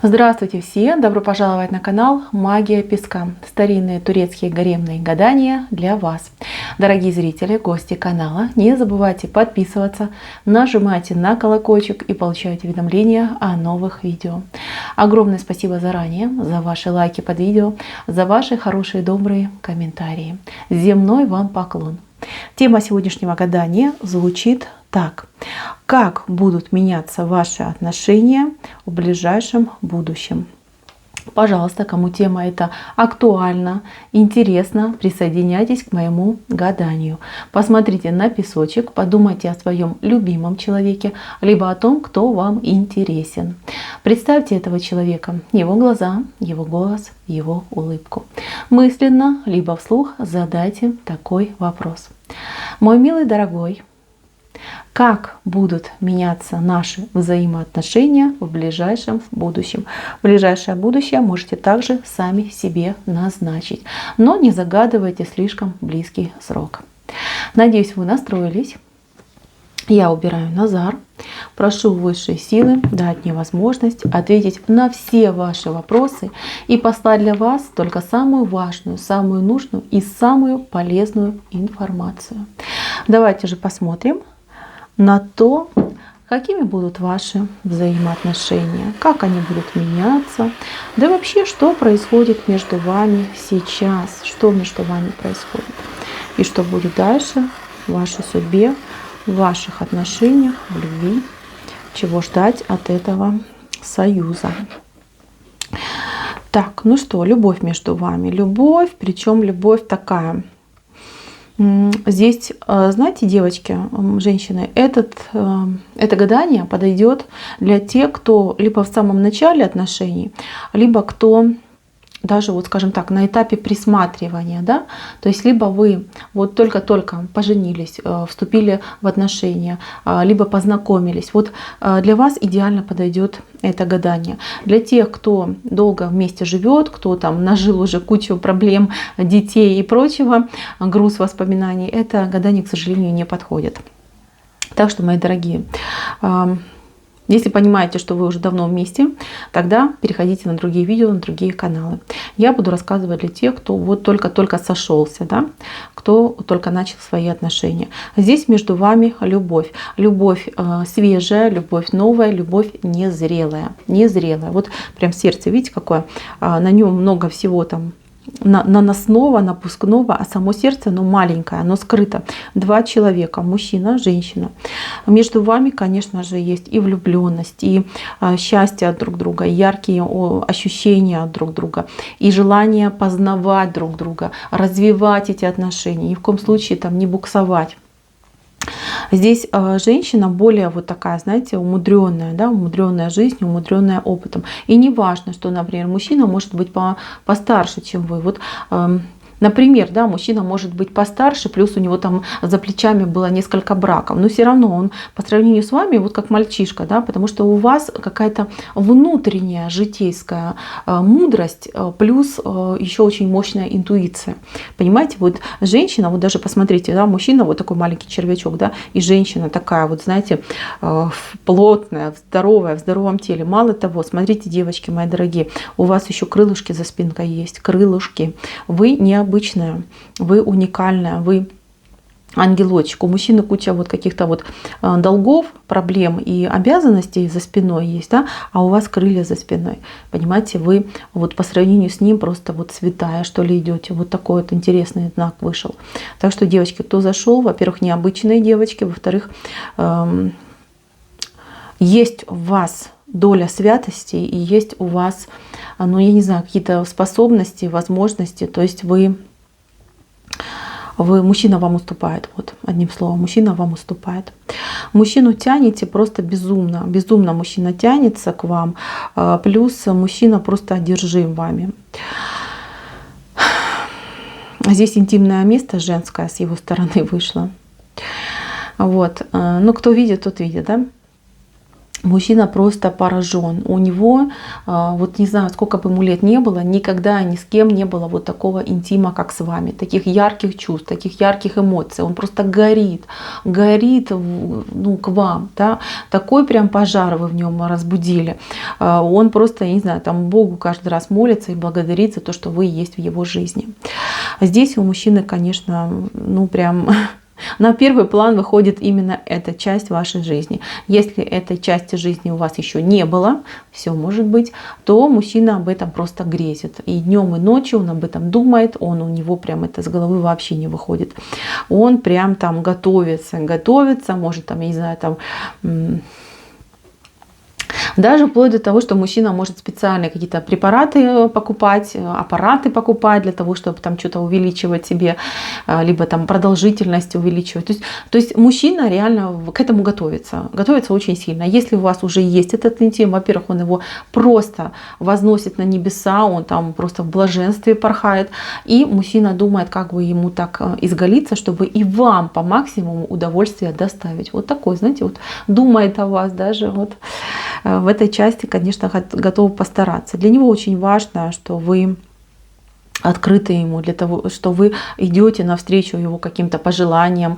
Здравствуйте все! Добро пожаловать на канал Магия Песка. Старинные турецкие гаремные гадания для вас. Дорогие зрители, гости канала, не забывайте подписываться, нажимайте на колокольчик и получайте уведомления о новых видео. Огромное спасибо заранее за ваши лайки под видео, за ваши хорошие добрые комментарии. Земной вам поклон! Тема сегодняшнего гадания звучит так. Как будут меняться ваши отношения в ближайшем будущем? Пожалуйста, кому тема эта актуальна, интересна, присоединяйтесь к моему гаданию. Посмотрите на песочек, подумайте о своем любимом человеке, либо о том, кто вам интересен. Представьте этого человека, его глаза, его голос, его улыбку. Мысленно, либо вслух задайте такой вопрос. Мой милый дорогой, как будут меняться наши взаимоотношения в ближайшем будущем? В ближайшее будущее можете также сами себе назначить, но не загадывайте слишком близкий срок. Надеюсь, вы настроились. Я убираю Назар. Прошу высшие силы дать мне возможность ответить на все ваши вопросы и послать для вас только самую важную, самую нужную и самую полезную информацию. Давайте же посмотрим на то, какими будут ваши взаимоотношения, как они будут меняться, да вообще, что происходит между вами сейчас, что между вами происходит, и что будет дальше в вашей судьбе, в ваших отношениях, в любви, чего ждать от этого союза. Так, ну что, любовь между вами, любовь, причем любовь такая. Здесь, знаете, девочки, женщины, это гадание подойдет для тех, кто либо в самом начале отношений, либо кто даже, вот скажем так, на этапе присматривания, да, то есть либо вы вот только-только поженились, вступили в отношения, либо познакомились. Вот для вас идеально подойдет это гадание. Для тех, кто долго вместе живет, кто там нажил уже кучу проблем, детей и прочего, груз воспоминаний, это гадание, к сожалению, не подходит. Так что, мои дорогие, если понимаете, что вы уже давно вместе, тогда переходите на другие видео, на другие каналы. Я буду рассказывать для тех, кто вот только-только сошелся, да, кто только начал свои отношения. Здесь между вами любовь. Любовь свежая, любовь новая, любовь незрелая. Незрелая. Вот прям сердце, видите, какое? На нем много всего там наносного, напускного, а само сердце, оно маленькое, оно скрыто. Два человека, мужчина, женщина. Между вами, конечно же, есть и влюбленность, и счастье от друг друга, и яркие ощущения от друг друга, и желание познавать друг друга, развивать эти отношения, ни в коем случае там не буксовать. Здесь женщина более вот такая, знаете, умудренная, да, умудренная жизнью, умудренная опытом. И не важно, что, например, мужчина может быть постарше, чем вы. Вот, например, да, мужчина может быть постарше, плюс у него там за плечами было несколько браков, но все равно он по сравнению с вами вот как мальчишка, да, потому что у вас какая-то внутренняя житейская мудрость, плюс еще очень мощная интуиция. Понимаете, вот женщина, вот даже посмотрите, да, мужчина вот такой маленький червячок, да, и женщина такая вот, знаете, плотная, здоровая, в здоровом теле. Мало того, смотрите, девочки мои дорогие, у вас еще крылышки за спинкой есть, крылышки. Вы не обычная, вы уникальная, вы ангелочек. У мужчины куча вот каких-то вот долгов, проблем и обязанностей за спиной есть, да, а у вас крылья за спиной. Понимаете, вы вот по сравнению с ним просто вот святая, что ли, идете. Вот такой вот интересный знак вышел. Так что, девочки, кто зашел, во-первых, необычные девочки, во-вторых, есть у вас доля святости и есть у вас, ну, я не знаю, какие-то способности, возможности. То есть мужчина вам уступает. Вот, одним словом, мужчина вам уступает. Мужчину тянете просто безумно. Безумно мужчина тянется к вам. Плюс мужчина просто одержим вами. Здесь интимное место женское с его стороны вышло. Вот. Ну, кто видит, тот видит, да? Мужчина просто поражен. У него, вот не знаю, сколько бы ему лет не было, никогда ни с кем не было вот такого интима, как с вами. Таких ярких чувств, таких ярких эмоций. Он просто горит, горит, ну, к вам. Да? Такой прям пожар вы в нем разбудили. Он просто, я не знаю, там Богу каждый раз молится и благодарит за то, что вы есть в его жизни. Здесь у мужчины, конечно, ну прям... На первый план выходит именно эта часть вашей жизни. Если этой части жизни у вас еще не было, все может быть, то мужчина об этом просто грезит. И днем, и ночью он об этом думает, у него прям это с головы вообще не выходит. Он прям там готовится, может там, я не знаю, там... Даже вплоть до того, что мужчина может специальные какие-то препараты покупать, аппараты покупать для того, чтобы там что-то увеличивать себе, либо там продолжительность увеличивать. То есть мужчина реально к этому готовится очень сильно. Если у вас уже есть этот интим, во-первых, он его просто возносит на небеса, он там просто в блаженстве порхает, и мужчина думает, как бы ему так изголиться, чтобы и вам по максимуму удовольствия доставить. Вот такой, знаете, вот думает о вас даже вот. В этой части, конечно, готов постараться. Для него очень важно, что вы открыты ему, для того, что вы идете навстречу его каким-то пожеланиям,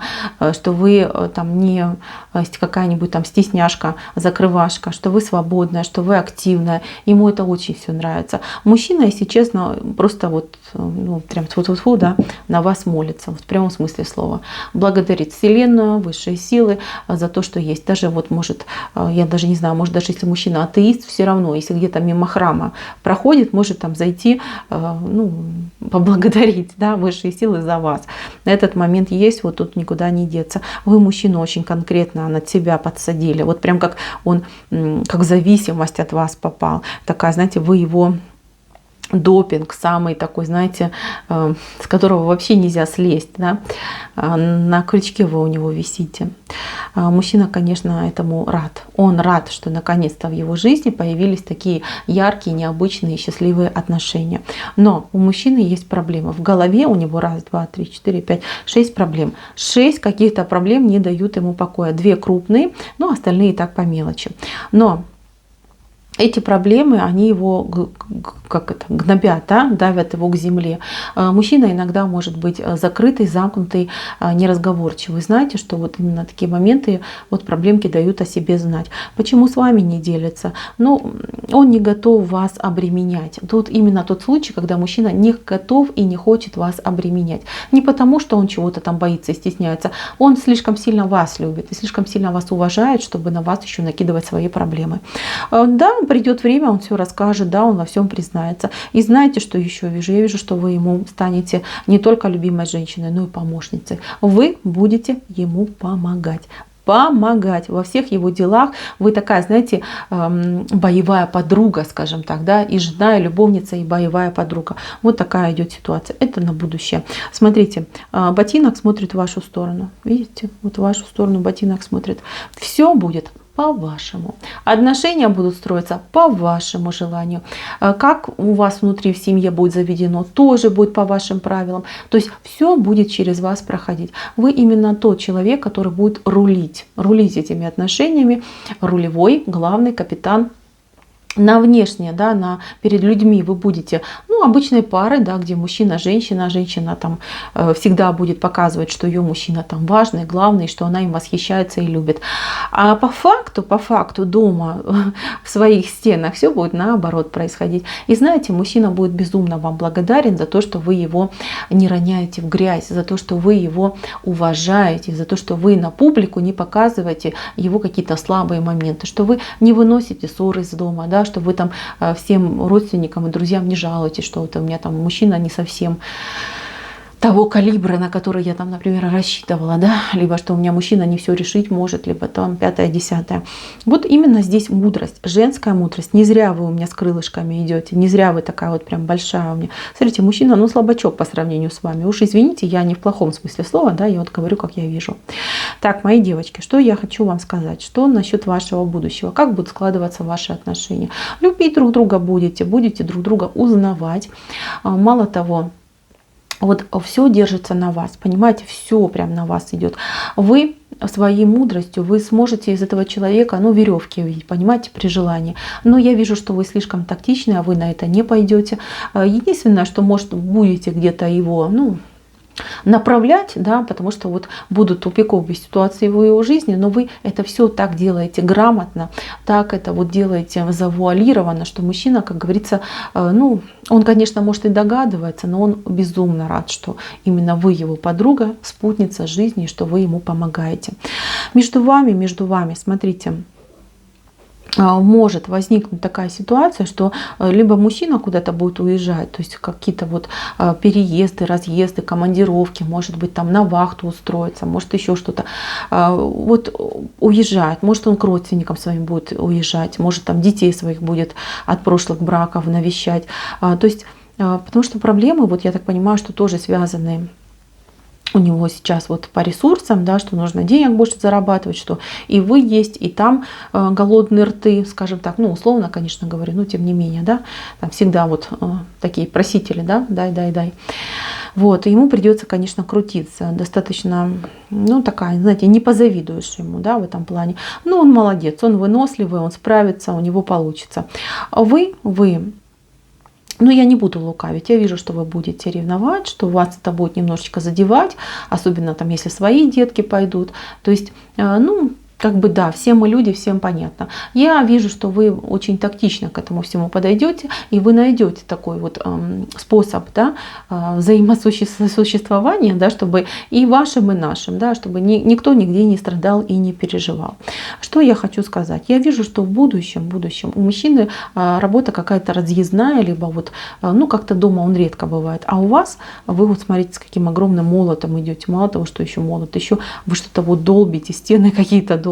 что вы там не какая-нибудь там стесняшка, закрывашка, что вы свободная, что вы активная. Ему это очень все нравится. Мужчина, если честно, просто вот, ну, прям тьфу-тьфу-тьфу, да, на вас молится, вот в прямом смысле слова. Благодарит Вселенную, высшие силы за то, что есть. Даже вот может, я даже не знаю, может даже если мужчина атеист, все равно, если где-то мимо храма проходит, может там зайти, ну, поблагодарить, да, высшие силы за вас. Этот момент есть, вот тут никуда не деться. Вы мужчину очень конкретно над себя подсадили. Вот прям как он, как зависимость от вас попал. Такая, знаете, вы его допинг самый такой, знаете, с которого вообще нельзя слезть, да? На крючке вы у него висите. Мужчина, конечно, этому рад. Он рад, что наконец-то в его жизни появились такие яркие, необычные, счастливые отношения. Но у мужчины есть проблемы. В голове у него 1, 2, 3, 4, 5, 6 проблем. 6 каких-то проблем не дают ему покоя. 2 крупные, но остальные так по мелочи. Но эти проблемы, они его гнобят, да, давят его к земле. Мужчина иногда может быть закрытый, замкнутый, неразговорчивый. Знаете, что вот именно такие моменты, вот проблемки дают о себе знать. Почему с вами не делится? Ну, он не готов вас обременять. Тут именно тот случай, когда мужчина не готов и не хочет вас обременять. Не потому, что он чего-то там боится и стесняется. Он слишком сильно вас любит и слишком сильно вас уважает, чтобы на вас еще накидывать свои проблемы. Да, придет время, он все расскажет, да, он во всем признается. И знаете, что еще вижу? Я вижу, что вы ему станете не только любимой женщиной, но и помощницей. Вы будете ему помогать. Помогать во всех его делах. Вы такая, знаете, боевая подруга, скажем так, да, и жена, и любовница, и боевая подруга. Вот такая идет ситуация. Это на будущее. Смотрите, ботинок смотрит в вашу сторону. Видите? Вот в вашу сторону ботинок смотрит. Все будет по-вашему. Отношения будут строиться по вашему желанию. Как у вас внутри в семье будет заведено, тоже будет по вашим правилам. То есть все будет через вас проходить. Вы именно тот человек, который будет рулить этими отношениями. Рулевой, главный капитан. На внешнее, да, перед людьми вы будете, ну, обычной парой, да, где мужчина, женщина там всегда будет показывать, что ее мужчина там важный, главный, что она им восхищается и любит. А по факту дома, в своих стенах все будет наоборот происходить. И знаете, мужчина будет безумно вам благодарен за то, что вы его не роняете в грязь, за то, что вы его уважаете, за то, что вы на публику не показываете его какие-то слабые моменты, что вы не выносите ссоры из дома, да, что вы там всем родственникам и друзьям не жалуетесь, что вот у меня там мужчина не совсем того калибра, на который я там, например, рассчитывала, да, либо что у меня мужчина не все решить может, либо там 5-е, 10-е. Вот именно здесь мудрость, женская мудрость. Не зря вы у меня с крылышками идете, не зря вы такая вот прям большая у меня. Смотрите, мужчина, ну, слабачок по сравнению с вами. Уж извините, я не в плохом смысле слова, да, я вот говорю, как я вижу. Так, мои девочки, что я хочу вам сказать, что насчет вашего будущего, как будут складываться ваши отношения. Любить друг друга будете друг друга узнавать. Мало того, вот все держится на вас, понимаете, все прям на вас идет. Вы своей мудростью вы сможете из этого человека, ну, веревки увидеть, понимаете, при желании. Но я вижу, что вы слишком тактичны, а вы на это не пойдете. Единственное, что, может, будете где-то его, ну, направлять, да, потому что вот будут тупиковые ситуации в его жизни, но вы это все так делаете грамотно, так это вот делаете завуалированно, что мужчина, как говорится, ну, он, конечно, может и догадывается, но он безумно рад, что именно вы его подруга, спутница жизни, что вы ему помогаете. Между вами, смотрите, может возникнуть такая ситуация, что либо мужчина куда-то будет уезжать, то есть какие-то вот переезды, разъезды, командировки, может быть, там на вахту устроиться, может еще что-то. Вот уезжает, может он к родственникам своим будет уезжать, может там детей своих будет от прошлых браков навещать. То есть, потому что проблемы, вот я так понимаю, что тоже связаны у него сейчас вот по ресурсам, да, что нужно денег больше зарабатывать, что и вы есть, и там голодные рты, скажем так, ну, условно, конечно, говорю, но тем не менее, да, там всегда вот такие просители, да, дай. Вот, и ему придется, конечно, крутиться, достаточно, ну, такая, знаете, не позавидуешь ему, да, в этом плане. Но он молодец, он выносливый, он справится, у него получится. Вы, ну, я не буду лукавить, я вижу, что вы будете ревновать, что вас это будет немножечко задевать, особенно там, если свои детки пойдут. То есть, ну, как бы да, все мы люди, всем понятно. Я вижу, что вы очень тактично к этому всему подойдете, и вы найдете такой вот способ, да, взаимосуществования, да, чтобы и вашим, и нашим, да, чтобы никто нигде не страдал и не переживал. Что я хочу сказать? Я вижу, что в будущем у мужчины работа какая-то разъездная, либо вот, ну, как-то дома он редко бывает, а у вас, вы вот смотрите, с каким огромным молотом идете, мало того, что еще молот, еще вы что-то вот долбите, стены какие-то долбите.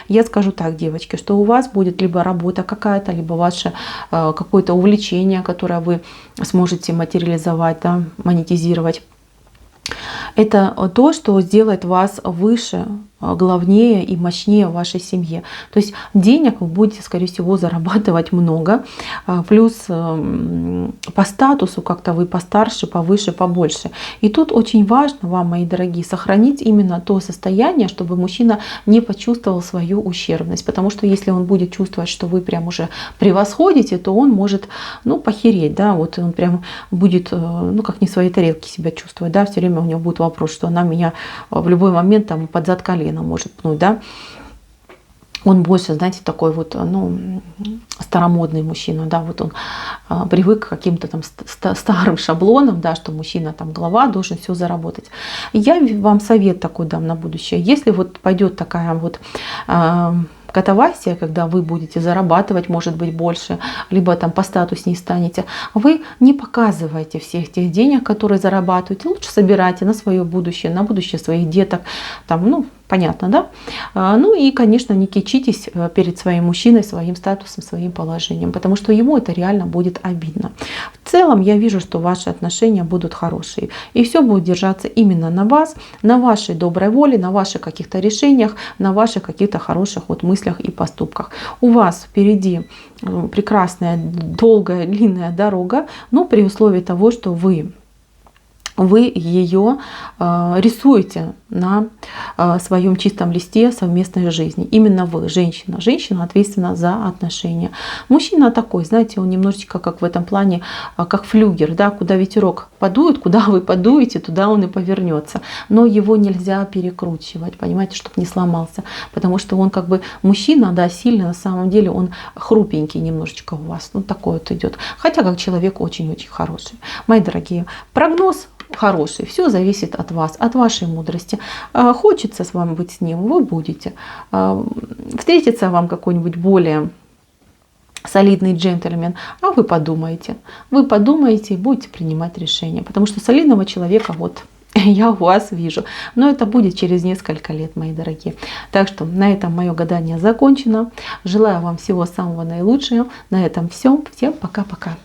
Я скажу так, девочки, что у вас будет либо работа какая-то, либо ваше какое-то увлечение, которое вы сможете материализовать, да, монетизировать. Это то, что сделает вас выше, главнее и мощнее в вашей семье. То есть денег вы будете, скорее всего, зарабатывать много. Плюс по статусу как-то вы постарше, повыше, побольше. И тут очень важно вам, мои дорогие, сохранить именно то состояние, чтобы мужчина не почувствовал свою ущербность. Потому что если он будет чувствовать, что вы прям уже превосходите, то он может, ну, похереть, да, вот он прям будет, ну, как не в своей тарелке себя чувствовать, да, все время у него будет вопрос, что она меня в любой момент там под зад колена может пнуть, да. Он больше, знаете, такой вот, ну, старомодный мужчина, да, вот он привык к каким-то там старым шаблонам, да, что мужчина там глава должен все заработать. Я вам совет такой дам на будущее. Если вот пойдет такая вот катавасия, когда вы будете зарабатывать, может быть, больше, либо там по статусней станете, вы не показывайте всех тех денег, которые зарабатываете, лучше собирайте на свое будущее, на будущее своих деток, там, ну, понятно, да? Ну и, конечно, не кичитесь перед своим мужчиной, своим статусом, своим положением, потому что ему это реально будет обидно. В целом я вижу, что ваши отношения будут хорошие, и все будет держаться именно на вас, на вашей доброй воле, на ваших каких-то решениях, на ваших каких-то хороших вот мыслях и поступках. У вас впереди прекрасная, долгая, длинная дорога, но при условии того, что вы ее рисуете на своем чистом листе совместной жизни. Именно вы, женщина. Женщина ответственна за отношения. Мужчина такой, знаете, он немножечко как в этом плане, как флюгер, да, куда ветерок подует, куда вы подуете, туда он и повернется. Но его нельзя перекручивать, понимаете, чтобы не сломался. Потому что он как бы мужчина, да, сильный, на самом деле он хрупенький немножечко у вас. Ну, такой вот идет. Хотя как человек очень-очень хороший. Мои дорогие, прогноз хороший. Все зависит от вас, от вашей мудрости. Хочется с вами быть с ним, вы будете. Встретится вам какой-нибудь более солидный джентльмен, а вы подумаете. Вы подумаете и будете принимать решение. Потому что солидного человека вот я у вас вижу. Но это будет через несколько лет, мои дорогие. Так что на этом мое гадание закончено. Желаю вам всего самого наилучшего. На этом все. Всем пока-пока.